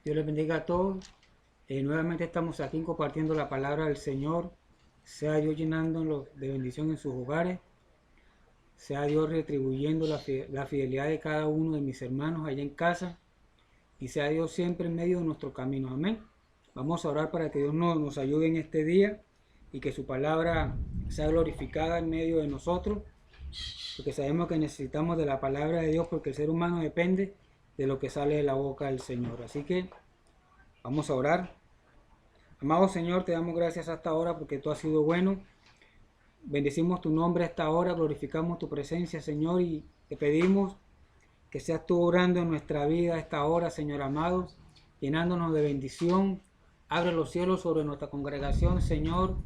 Dios les bendiga a todos. Nuevamente estamos aquí compartiendo la palabra del Señor. Sea Dios llenándolos de bendición en sus hogares. Sea Dios retribuyendo la fidelidad de cada uno de mis hermanos allá en casa. Y sea Dios siempre en medio de nuestro camino. Amén. Vamos a orar para que Dios nos ayude en este día y que su palabra sea glorificada en medio de nosotros. Porque sabemos que necesitamos de la palabra de Dios porque el ser humano depende de lo que sale de la boca del Señor. Así que vamos a orar. Amado Señor, te damos gracias hasta ahora porque tú has sido bueno. Bendecimos tu nombre hasta ahora, glorificamos tu presencia, Señor, y te pedimos que seas tú orando en nuestra vida a esta hora, Señor amado, llenándonos de bendición. Abre los cielos sobre nuestra congregación, Señor.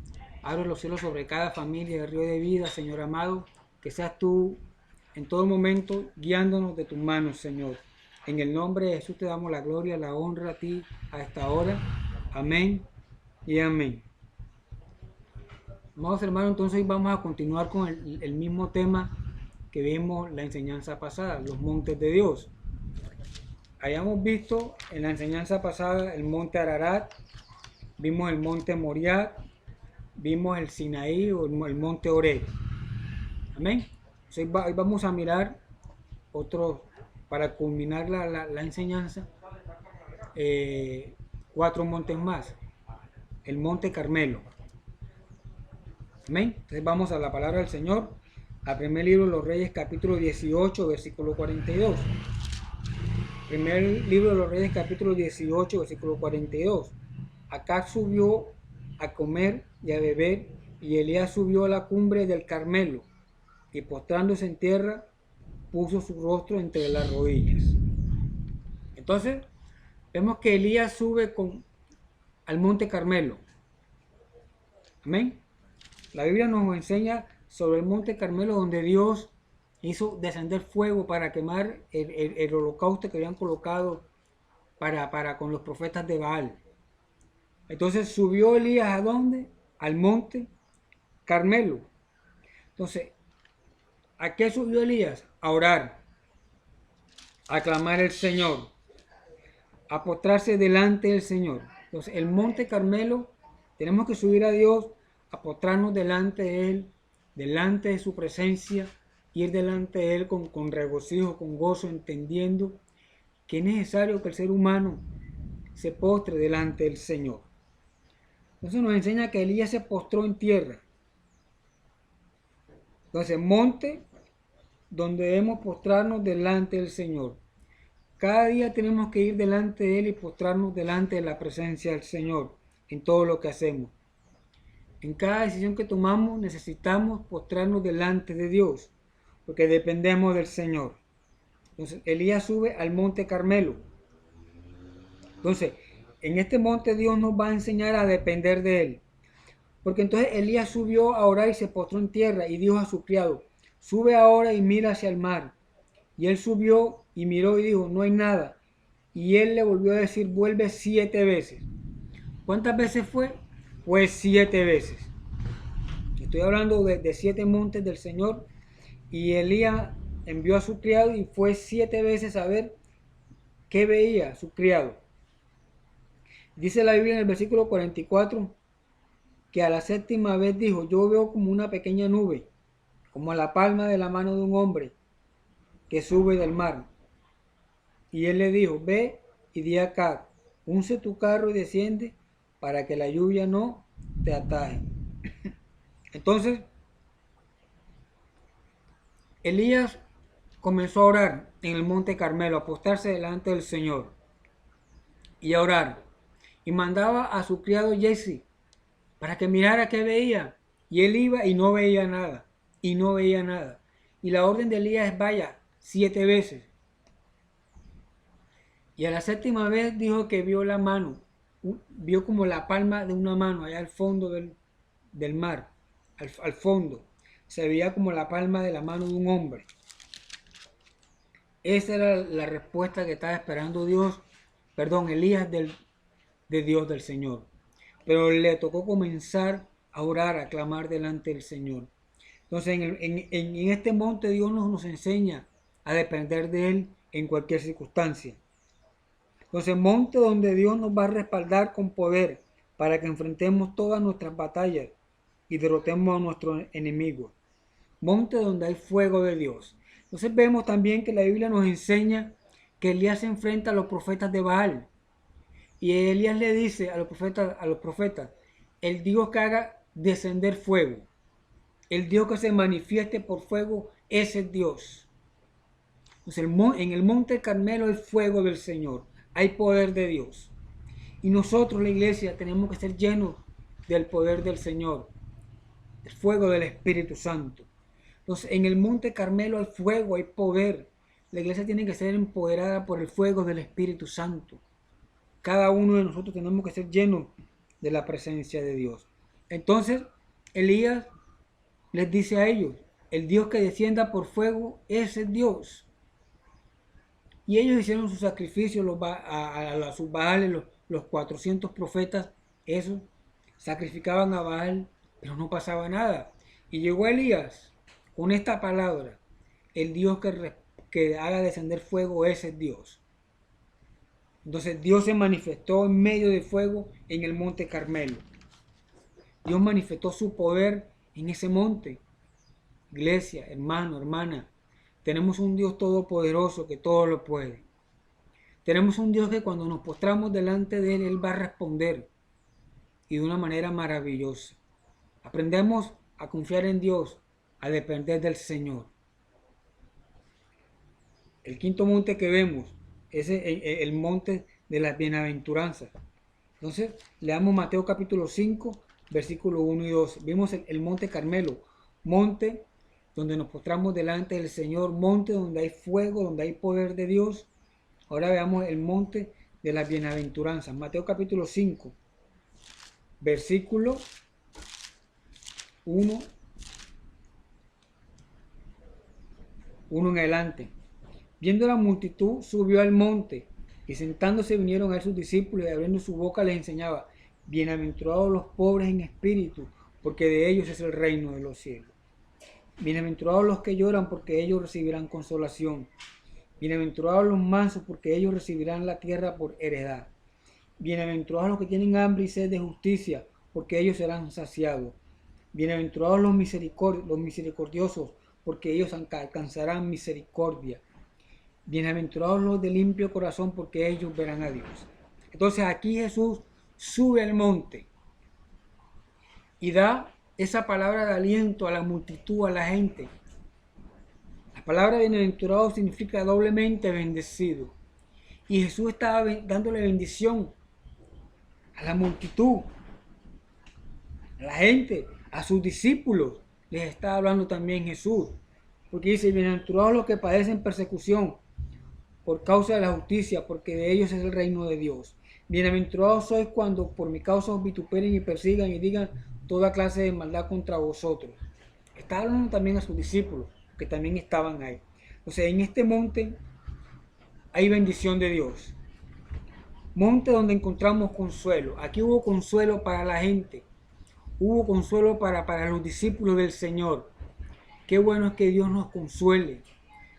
Abre los cielos sobre cada familia de Río de Vida, Señor amado. Que seas tú en todo momento guiándonos de tus manos, Señor. En el nombre de Jesús te damos la gloria, la honra a ti a esta hora. Amén y amén. Amados hermanos, entonces vamos a continuar con el mismo tema que vimos la enseñanza pasada, los montes de Dios. Hayamos visto en la enseñanza pasada el monte Ararat, vimos el monte Moriah, vimos el Sinaí o el monte Horeb. Amén. Entonces, hoy vamos a mirar otro, para culminar la enseñanza, 4 montes más. El monte Carmelo. Amén. Entonces vamos a la palabra del Señor. Al primer libro de los Reyes, capítulo 18, versículo 42. Primer libro de los Reyes, capítulo 18, versículo 42. Acá subió a comer y a beber, y Elías subió a la cumbre del Carmelo, y postrándose en tierra, puso su rostro entre las rodillas. Entonces, vemos que Elías sube al monte Carmelo. Amén. La Biblia nos enseña sobre el monte Carmelo, donde Dios hizo descender fuego para quemar el holocausto que habían colocado con los profetas de Baal. Entonces subió Elías ¿a dónde? Al monte Carmelo. Entonces, ¿a qué subió Elías? A orar, a clamar al Señor, a postrarse delante del Señor. Entonces, el monte Carmelo, tenemos que subir a Dios, a postrarnos delante de Él, delante de su presencia, ir delante de Él con regocijo, con gozo, entendiendo que es necesario que el ser humano se postre delante del Señor. Entonces nos enseña que Elías se postró en tierra. Entonces, monte donde debemos postrarnos delante del Señor. Cada día tenemos que ir delante de Él y postrarnos delante de la presencia del Señor en todo lo que hacemos. En cada decisión que tomamos necesitamos postrarnos delante de Dios, porque dependemos del Señor. Entonces, Elías sube al monte Carmelo. Entonces, en este monte Dios nos va a enseñar a depender de Él. Porque entonces Elías subió a orar y se postró en tierra y dijo a su criado, sube ahora y mira hacia el mar. Y él subió y miró y dijo, no hay nada. Y él le volvió a decir, vuelve 7 veces. ¿Cuántas veces fue? Pues 7 veces. Estoy hablando de 7 montes del Señor. Y Elías envió a su criado y fue 7 veces a ver qué veía su criado. Dice la Biblia en el versículo 44 que a la 7ª vez dijo, yo veo como una pequeña nube, como a la palma de la mano de un hombre que sube del mar. Y él le dijo, ve y di acá, unce tu carro y desciende para que la lluvia no te ataje. Entonces, Elías comenzó a orar en el monte Carmelo, a postrarse delante del Señor y a orar. Y mandaba a su criado Jesse para que mirara qué veía. Y él iba y no veía nada. Y no veía nada. Y la orden de Elías es vaya 7 veces. Y a la 7ª vez dijo que vio la mano. Vio como la palma de una mano allá al fondo del mar. Al fondo. Se veía como la palma de la mano de un hombre. Esa era la respuesta que estaba esperando Elías de Dios del Señor. Pero le tocó comenzar a orar, a clamar delante del Señor. Entonces en este monte Dios nos enseña a depender de Él en cualquier circunstancia. Entonces, monte donde Dios nos va a respaldar con poder para que enfrentemos todas nuestras batallas y derrotemos a nuestros enemigos. Monte donde hay fuego de Dios. Entonces vemos también que la Biblia nos enseña que Elías se enfrenta a los profetas de Baal. Y Elías le dice a los profetas, el Dios que haga descender fuego, el Dios que se manifieste por fuego, ese es Dios. Entonces, en el monte Carmelo hay fuego del Señor, hay poder de Dios. Y nosotros, la iglesia, tenemos que ser llenos del poder del Señor, el fuego del Espíritu Santo. Entonces, en el monte Carmelo hay fuego, hay poder. La iglesia tiene que ser empoderada por el fuego del Espíritu Santo. Cada uno de nosotros tenemos que ser llenos de la presencia de Dios. Entonces, Elías les dice a ellos, el Dios que descienda por fuego, ese es Dios. Y ellos hicieron su sacrificio a sus Baales, los 400 profetas, eso, sacrificaban a Baal, pero no pasaba nada. Y llegó Elías con esta palabra, el Dios que haga descender fuego, ese es Dios. Entonces Dios se manifestó en medio de fuego en el monte Carmelo. Dios manifestó su poder en ese monte. Iglesia, hermano, hermana, tenemos un Dios todopoderoso que todo lo puede. Tenemos un Dios que cuando nos postramos delante de Él va a responder y de una manera maravillosa. Aprendemos a confiar en Dios, a depender del Señor. El quinto monte que vemos es el monte de las bienaventuranzas. Entonces, leamos Mateo capítulo 5, versículos 1 y 2. Vimos el monte Carmelo, monte donde nos postramos delante del Señor, monte donde hay fuego, donde hay poder de Dios. Ahora veamos el monte de las bienaventuranzas. Mateo capítulo 5, versículo 1 en adelante. Viendo la multitud, subió al monte, y sentándose vinieron a él sus discípulos, y abriendo su boca les enseñaba, bienaventurados los pobres en espíritu, porque de ellos es el reino de los cielos. Bienaventurados los que lloran, porque ellos recibirán consolación. Bienaventurados los mansos, porque ellos recibirán la tierra por heredad. Bienaventurados los que tienen hambre y sed de justicia, porque ellos serán saciados. Bienaventurados los misericordiosos, porque ellos alcanzarán misericordia. Bienaventurados los de limpio corazón, porque ellos verán a Dios. Entonces aquí Jesús sube al monte y da esa palabra de aliento a la multitud, a la gente. La palabra bienaventurado significa doblemente bendecido. Y Jesús estaba dándole bendición a la multitud, a la gente, a sus discípulos. Les está hablando también Jesús. Porque dice, bienaventurados los que padecen persecución por causa de la justicia, porque de ellos es el reino de Dios. Bienaventurados sois cuando por mi causa os vituperen y persigan y digan toda clase de maldad contra vosotros. Está hablando también a sus discípulos, que también estaban ahí. O sea, en este monte hay bendición de Dios. Monte donde encontramos consuelo. Aquí hubo consuelo para la gente. Hubo consuelo para los discípulos del Señor. Qué bueno es que Dios nos consuele.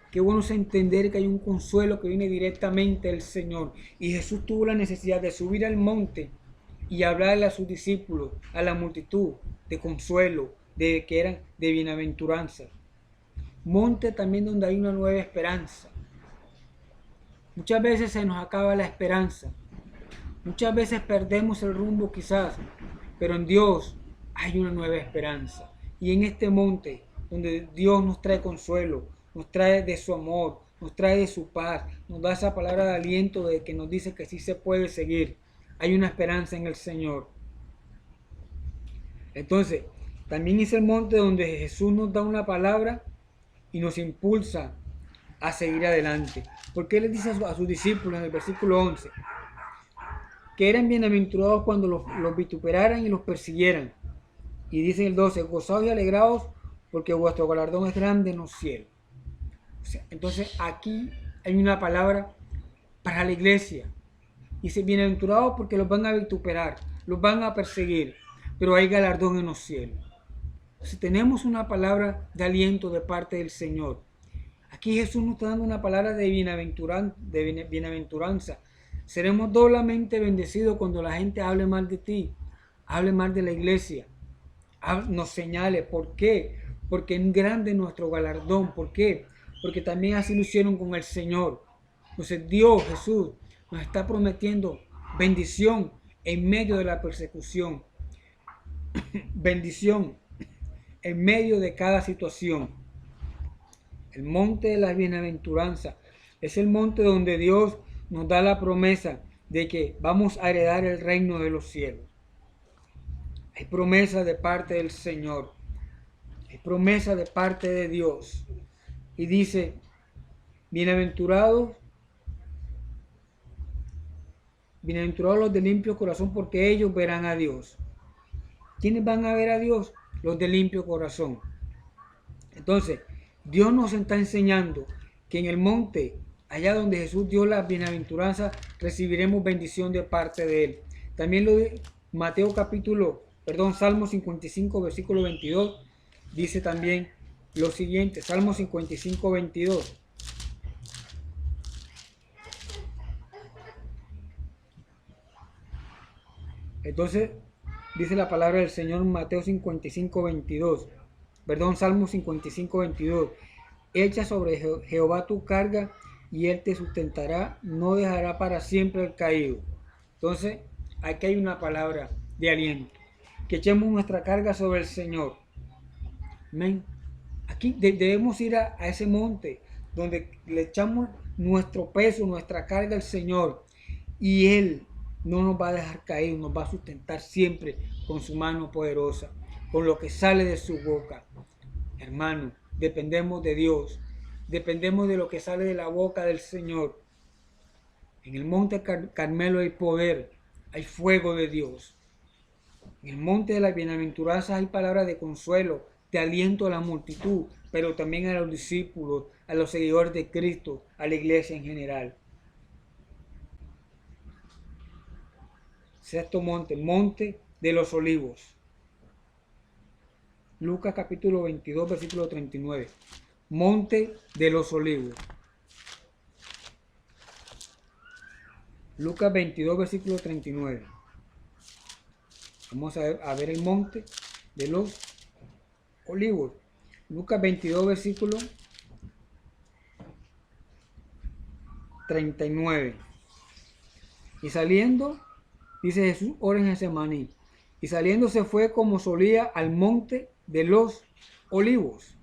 Qué bueno es entender que hay un consuelo que viene directamente del Señor. Y Jesús tuvo la necesidad de subir al monte y hablarle a sus discípulos, a la multitud, de consuelo, de que eran de bienaventuranza. Monte también donde hay una nueva esperanza. Muchas veces se nos acaba la esperanza. Muchas veces perdemos el rumbo quizás, pero en Dios hay una nueva esperanza. Y en este monte donde Dios nos trae consuelo, nos trae de su amor, nos trae de su paz, nos da esa palabra de aliento de que nos dice que sí se puede seguir. Hay una esperanza en el Señor. Entonces, también es el monte donde Jesús nos da una palabra y nos impulsa a seguir adelante. Porque Él les dice a sus discípulos en el versículo 11, que eran bienaventurados cuando los vituperaran y los persiguieran. Y dice el 12, gozaos y alegraos porque vuestro galardón es grande en los cielos. O sea, entonces aquí hay una palabra para la iglesia. Dice, bienaventurados porque los van a vituperar, los van a perseguir, pero hay galardón en los cielos. Entonces tenemos una palabra de aliento de parte del Señor. Aquí Jesús nos está dando una palabra de bienaventuranza, Seremos doblemente bendecidos cuando la gente hable mal de ti, hable mal de la iglesia, nos señale. ¿Por qué? Porque es grande nuestro galardón. ¿Por qué? Porque también así lo hicieron con el Señor. Entonces Dios, Jesús, nos está prometiendo bendición en medio de la persecución. Bendición en medio de cada situación. El monte de la bienaventuranza es el monte donde Dios nos da la promesa de que vamos a heredar el reino de los cielos. Hay promesa de parte del Señor. Hay promesa de parte de Dios. Y dice, bienaventurados los de limpio corazón, porque ellos verán a Dios. ¿Quiénes van a ver a Dios? Los de limpio corazón. Entonces, Dios nos está enseñando que en el monte, allá donde Jesús dio la bienaventuranza, recibiremos bendición de parte de Él. También lo de Salmo 55, versículo 22, dice también lo siguiente, Salmo 55, 22. Entonces, dice la palabra del Señor en Mateo 55, 22. Salmo 55, 22. Echa sobre Jehová tu carga y Él te sustentará, no dejará para siempre el caído. Entonces, aquí hay una palabra de aliento. Que echemos nuestra carga sobre el Señor. Amén. Aquí debemos ir a ese monte donde le echamos nuestro peso, nuestra carga al Señor. Y Él no nos va a dejar caer, nos va a sustentar siempre con su mano poderosa, con lo que sale de su boca. Hermano, dependemos de Dios, dependemos de lo que sale de la boca del Señor. En el monte Carmelo hay poder, hay fuego de Dios. En el monte de las bienaventuranzas hay palabras de consuelo, de aliento a la multitud, pero también a los discípulos, a los seguidores de Cristo, a la iglesia en general. Sexto monte, monte de los olivos. Lucas capítulo 22, versículo 39. Monte de los olivos. Lucas 22, versículo 39. Vamos a ver el monte de los olivos. Lucas 22, versículo 39. Y saliendo, dice Jesús, ora en Getsemaní. Y saliendo se fue como solía al monte de los olivos.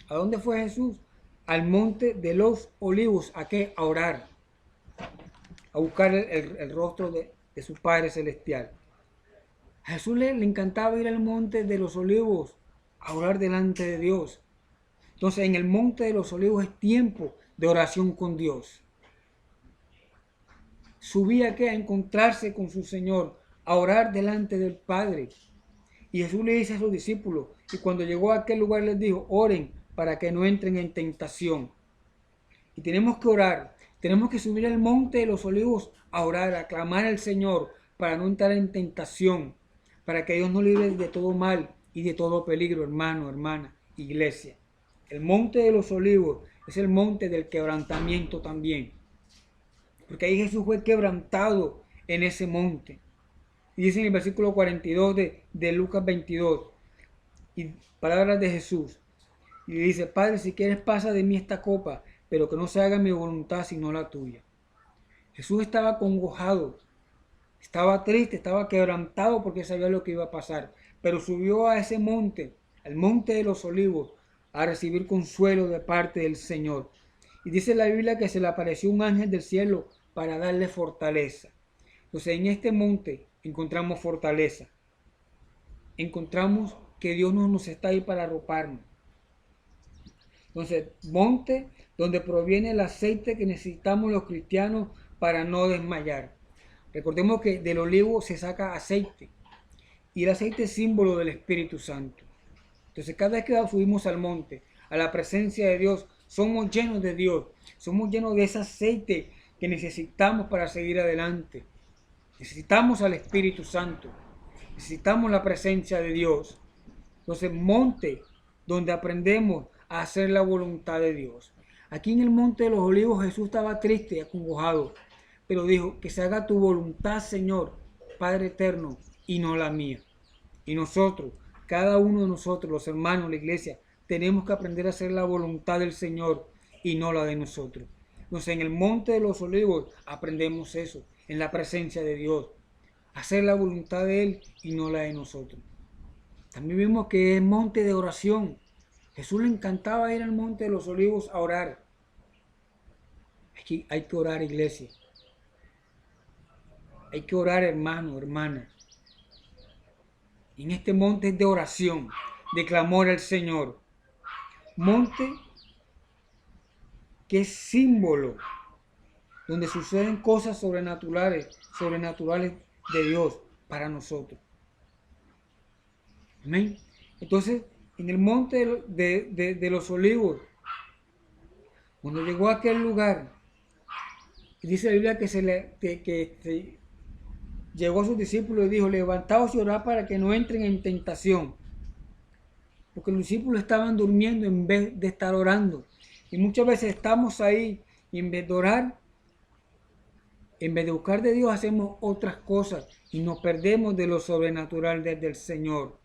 ¿A dónde fue Jesús? Al monte de los olivos. ¿A qué? A orar. A buscar el rostro de su Padre Celestial. A Jesús le encantaba ir al monte de los olivos a orar delante de Dios. Entonces, en el monte de los olivos es tiempo de oración con Dios. Subía a encontrarse con su Señor, a orar delante del Padre. Y Jesús le dice a sus discípulos, y cuando llegó a aquel lugar les dijo, oren para que no entren en tentación. Y tenemos que orar, tenemos que subir al monte de los olivos a orar, a clamar al Señor para no entrar en tentación, para que Dios nos libre de todo mal y de todo peligro, hermano, hermana, iglesia. El monte de los olivos es el monte del quebrantamiento también, porque ahí Jesús fue quebrantado en ese monte. Y dice en el versículo 42 de Lucas 22, y palabras de Jesús, y dice, Padre, si quieres pasa de mí esta copa, pero que no se haga mi voluntad sino la tuya. Jesús estaba congojado, estaba triste, estaba quebrantado porque sabía lo que iba a pasar, pero subió a ese monte, al monte de los olivos, a recibir consuelo de parte del Señor. Y dice la Biblia que se le apareció un ángel del cielo para darle fortaleza. Entonces en este monte encontramos fortaleza. Encontramos que Dios no nos está ahí para arroparnos. Entonces, monte donde proviene el aceite que necesitamos los cristianos para no desmayar. Recordemos que del olivo se saca aceite. Y el aceite es símbolo del Espíritu Santo. Entonces, cada vez que subimos al monte, a la presencia de Dios, somos llenos de Dios. Somos llenos de ese aceite que necesitamos para seguir adelante. Necesitamos al Espíritu Santo. Necesitamos la presencia de Dios. Entonces, monte donde aprendemos a hacer la voluntad de Dios. Aquí en el monte de los olivos Jesús estaba triste y acongojado, pero dijo, que se haga tu voluntad, Señor, Padre eterno, y no la mía. Y nosotros, cada uno de nosotros, los hermanos, la iglesia, tenemos que aprender a hacer la voluntad del Señor y no la de nosotros. Entonces, en el monte de los olivos aprendemos eso, en la presencia de Dios. Hacer la voluntad de Él y no la de nosotros. También vimos que es monte de oración. Jesús le encantaba ir al monte de los olivos a orar. Aquí hay que orar, iglesia. Hay que orar, hermano, hermana. En este monte es de oración, de clamor al Señor. Monte que es símbolo, donde suceden cosas sobrenaturales de Dios para nosotros. Amén. Entonces, en el monte de los olivos, cuando llegó a aquel lugar, dice la Biblia que llegó a sus discípulos y dijo, levantaos y orad para que no entren en tentación. Porque los discípulos estaban durmiendo en vez de estar orando. Y muchas veces estamos ahí y en vez de orar, en vez de buscar de Dios, hacemos otras cosas y nos perdemos de lo sobrenatural desde el Señor.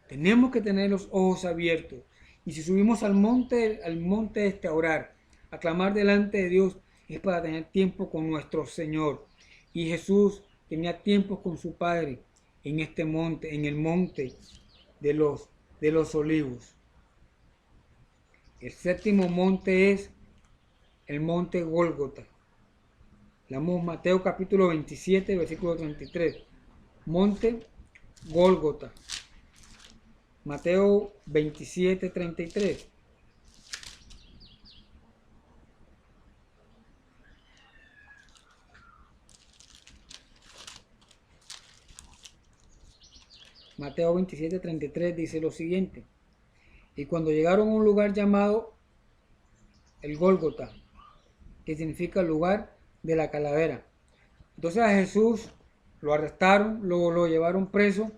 Tenemos que tener los ojos abiertos. Y si subimos al monte a orar, a clamar delante de Dios, es para tener tiempo con nuestro Señor. Y Jesús tenía tiempo con su Padre en este monte, en el monte de los olivos. El séptimo monte es el monte Gólgota. Leamos Mateo capítulo 27, versículo 33. Monte Gólgota. Mateo 27, 33. Mateo 27, 33 dice lo siguiente. Y cuando llegaron a un lugar llamado el Gólgota, que significa lugar de la calavera. Entonces a Jesús lo arrestaron, lo llevaron preso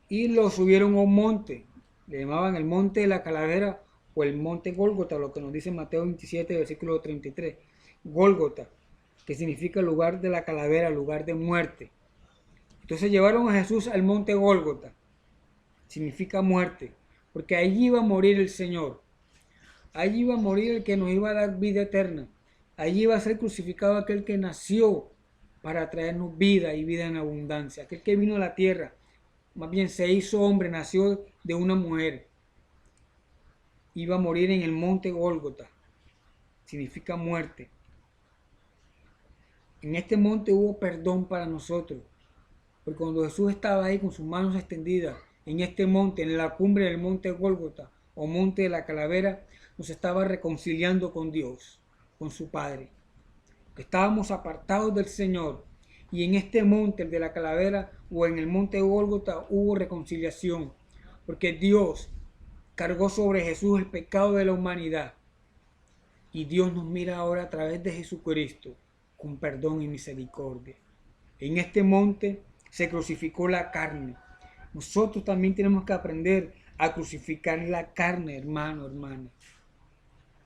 y lo subieron a un monte. Le llamaban el monte de la calavera o el monte Gólgota, lo que nos dice Mateo 27, versículo 33. Gólgota, que significa lugar de la calavera, lugar de muerte. Entonces llevaron a Jesús al monte Gólgota, significa muerte, porque allí iba a morir el Señor. Allí iba a morir el que nos iba a dar vida eterna. Allí iba a ser crucificado aquel que nació para traernos vida y vida en abundancia. Aquel que vino a la tierra, más bien se hizo hombre, nació de una mujer. Iba a morir en el monte Gólgota. Significa muerte. En este monte hubo perdón para nosotros. Porque cuando Jesús estaba ahí con sus manos extendidas, en este monte, en la cumbre del monte Gólgota, o monte de la calavera, nos estaba reconciliando con Dios, con su Padre. Que estábamos apartados del Señor. Y en este monte, el de la calavera, o en el monte Gólgota, hubo reconciliación. Porque Dios cargó sobre Jesús el pecado de la humanidad. Y Dios nos mira ahora a través de Jesucristo, con perdón y misericordia. En este monte se crucificó la carne. Nosotros también tenemos que aprender a crucificar la carne, hermano, hermana.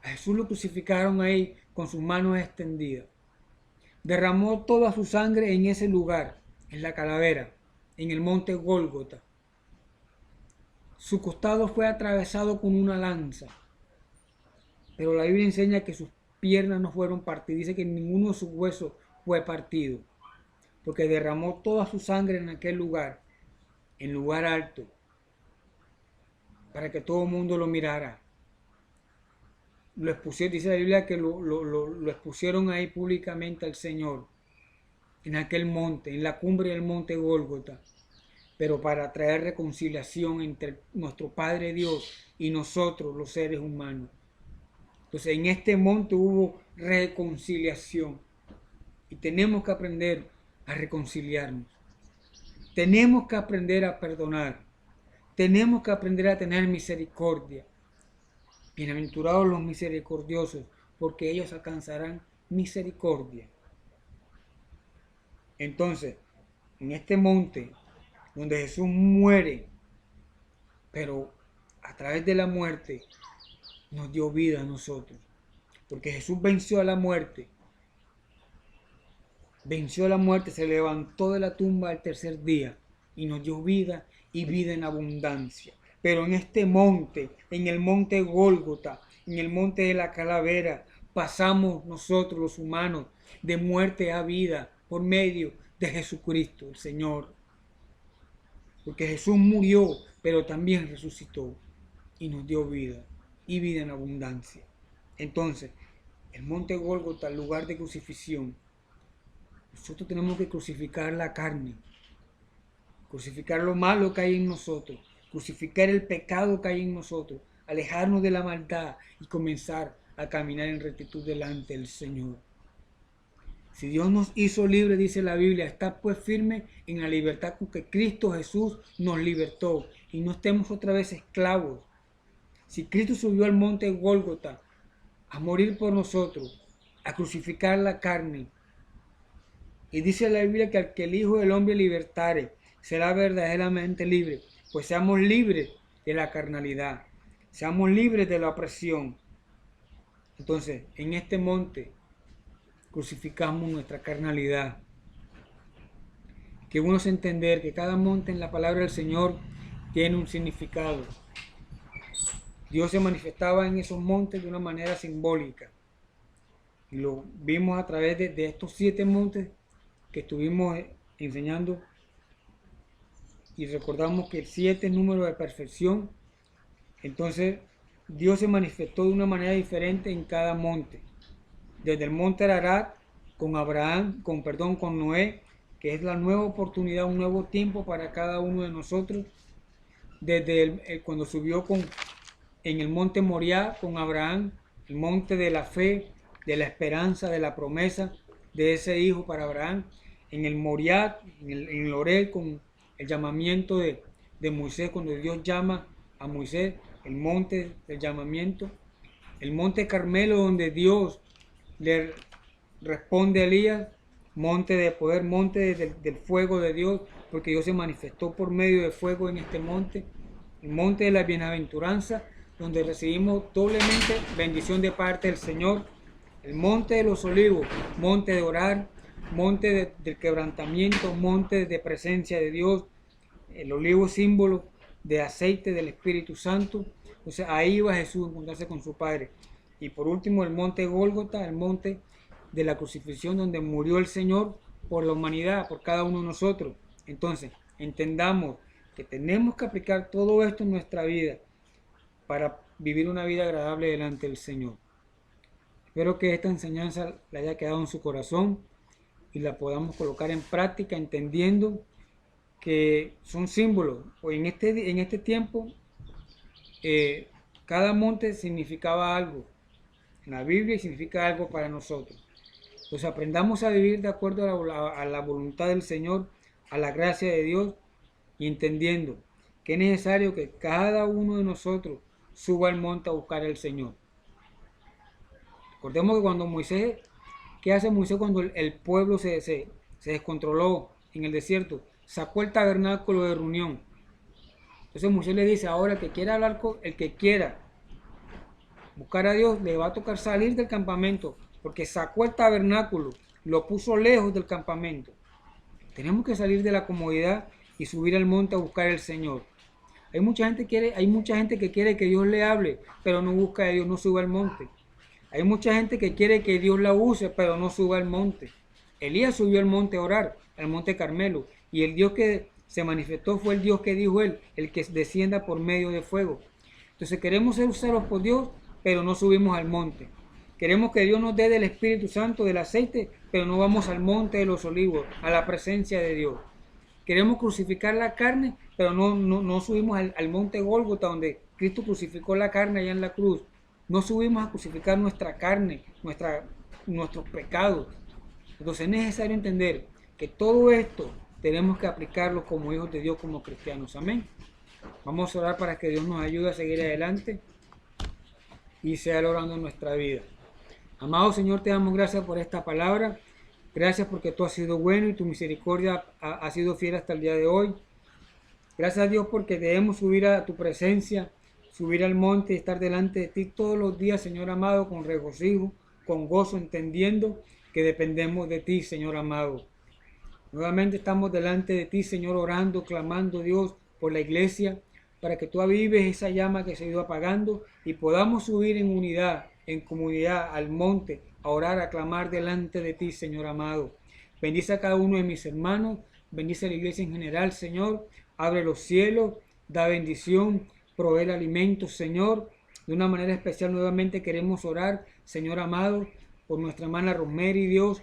A Jesús lo crucificaron ahí con sus manos extendidas. Derramó toda su sangre en ese lugar, en la calavera, en el monte Gólgota. Su costado fue atravesado con una lanza. Pero la Biblia enseña que sus piernas no fueron partidas. Dice que ninguno de sus huesos fue partido. Porque derramó toda su sangre en aquel lugar, en lugar alto, para que todo el mundo lo mirara. Lo expusieron, dice la Biblia que lo expusieron ahí públicamente al Señor, en aquel monte, en la cumbre del monte Gólgota, pero para traer reconciliación entre nuestro Padre Dios y nosotros, los seres humanos. Entonces en este monte hubo reconciliación y tenemos que aprender a reconciliarnos. Tenemos que aprender a perdonar. Tenemos que aprender a tener misericordia. Bienaventurados los misericordiosos, porque ellos alcanzarán misericordia. Entonces, en este monte donde Jesús muere, pero a través de la muerte nos dio vida a nosotros. Porque Jesús venció a la muerte venció la muerte, se levantó de la tumba al tercer día y nos dio vida y vida en abundancia. Pero en este monte, en el monte Gólgota, en el monte de la calavera, pasamos nosotros los humanos de muerte a vida por medio de Jesucristo, el Señor. Porque Jesús murió, pero también resucitó y nos dio vida y vida en abundancia. Entonces, el monte Gólgota, el lugar de crucifixión, nosotros tenemos que crucificar la carne, crucificar lo malo que hay en nosotros, crucificar el pecado que hay en nosotros, alejarnos de la maldad y comenzar a caminar en rectitud delante del Señor. Si Dios nos hizo libres, dice la Biblia, está pues firme en la libertad con que Cristo Jesús nos libertó y no estemos otra vez esclavos. Si Cristo subió al monte Gólgota a morir por nosotros, a crucificar la carne, y dice la Biblia que al que el Hijo del Hombre libertare será verdaderamente libre, pues seamos libres de la carnalidad, seamos libres de la opresión. Entonces, en este monte crucificamos nuestra carnalidad. Que bueno es entender que cada monte en la palabra del Señor tiene un significado. Dios se manifestaba en esos montes de una manera simbólica. Y lo vimos a través de estos 7 montes que estuvimos enseñando. Y recordamos que el 7 es número de perfección. Entonces, Dios se manifestó de una manera diferente en cada monte. Desde el monte Ararat, con Abraham, con Noé, que es la nueva oportunidad, un nuevo tiempo para cada uno de nosotros. Desde cuando subió en el monte Moriah con Abraham, el monte de la fe, de la esperanza, de la promesa de ese hijo para Abraham. En el Moriah, en el Horeb, con el llamamiento de Moisés, cuando Dios llama a Moisés, el monte del llamamiento. El monte Carmelo, donde Dios le responde a Elías, monte de poder, monte del fuego de Dios, porque Dios se manifestó por medio de fuego en este monte. El monte de la bienaventuranza, donde recibimos doblemente bendición de parte del Señor. El monte de los olivos, monte de orar, monte del quebrantamiento, monte de presencia de Dios. El olivo es símbolo de aceite del Espíritu Santo. Entonces ahí va Jesús a encontrarse con su Padre. Y por último el monte Gólgota, el monte de la crucifixión, donde murió el Señor por la humanidad, por cada uno de nosotros. Entonces entendamos que tenemos que aplicar todo esto en nuestra vida para vivir una vida agradable delante del Señor. Espero que esta enseñanza le haya quedado en su corazón y la podamos colocar en práctica, entendiendo que son símbolos. Pues en este tiempo cada monte significaba algo en la Biblia y significa algo para nosotros. Entonces aprendamos a vivir de acuerdo a la voluntad del Señor, a la gracia de Dios, y entendiendo que es necesario que cada uno de nosotros suba al monte a buscar al Señor. Recordemos que cuando Moisés, ¿qué hace Moisés cuando el pueblo se descontroló en el desierto? Sacó el tabernáculo de reunión. Entonces Moisés le dice, ahora el que quiera hablar el que quiera buscar a Dios, le va a tocar salir del campamento, porque sacó el tabernáculo, lo puso lejos del campamento. Tenemos que salir de la comodidad y subir al monte a buscar al Señor. Hay mucha gente que quiere que Dios le hable, pero no busca a Dios, no sube al monte. Hay mucha gente que quiere que Dios la use, pero no sube al monte. Elías subió al monte a orar, al monte Carmelo, y el Dios que se manifestó fue el Dios que dijo él, el que descienda por medio de fuego. Entonces queremos ser usados por Dios, pero no subimos al monte. Queremos que Dios nos dé del Espíritu Santo, del aceite, pero no vamos al monte de los olivos, a la presencia de Dios. Queremos crucificar la carne, pero no subimos al monte Gólgota, donde Cristo crucificó la carne allá en la cruz. No subimos a crucificar nuestra carne, nuestros pecados. Entonces es necesario entender que todo esto tenemos que aplicarlo como hijos de Dios, como cristianos. Amén. Vamos a orar para que Dios nos ayude a seguir adelante y sea logrando en nuestra vida. Amado Señor, te damos gracias por esta palabra. Gracias porque tú has sido bueno y tu misericordia ha sido fiel hasta el día de hoy. Gracias a Dios porque debemos subir a tu presencia, subir al monte y estar delante de ti todos los días, Señor amado, con regocijo, con gozo, entendiendo que dependemos de ti, Señor amado. Nuevamente estamos delante de ti, Señor, orando, clamando, Dios, por la iglesia, para que tú avives esa llama que se ha ido apagando y podamos subir en unidad, en comunidad, al monte, a orar, a clamar delante de ti, Señor amado. Bendice a cada uno de mis hermanos, bendice a la iglesia en general, Señor. Abre los cielos, da bendición, provee el alimento, Señor. De una manera especial nuevamente queremos orar, Señor amado, por nuestra hermana Rosemary, Dios,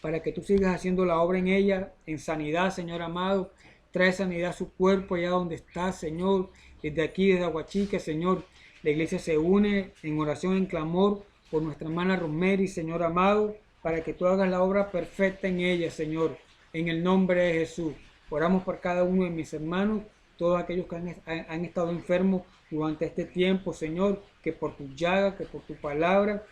para que tú sigas haciendo la obra en ella, en sanidad, Señor amado. Trae sanidad a su cuerpo allá donde está, Señor. Desde aquí, desde Aguachica, Señor. La iglesia se une en oración, en clamor por nuestra hermana Rosemary, Señor amado, para que tú hagas la obra perfecta en ella, Señor. En el nombre de Jesús. Oramos por cada uno de mis hermanos, todos aquellos que han estado enfermos durante este tiempo, Señor, que por tu llaga, que por tu palabra,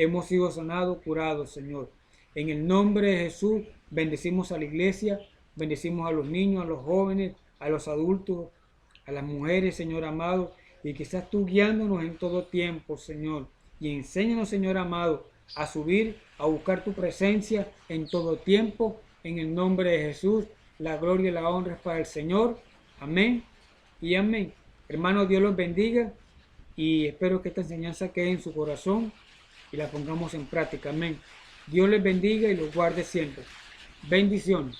hemos sido sanados, curados, Señor. En el nombre de Jesús, bendecimos a la iglesia, bendecimos a los niños, a los jóvenes, a los adultos, a las mujeres, Señor amado, y que seas tú guiándonos en todo tiempo, Señor. Y enséñanos, Señor amado, a subir, a buscar tu presencia en todo tiempo, en el nombre de Jesús. La gloria y la honra es para el Señor. Amén y amén. Hermanos, Dios los bendiga y espero que esta enseñanza quede en su corazón y la pongamos en práctica. Amén. Dios les bendiga y los guarde siempre. Bendiciones.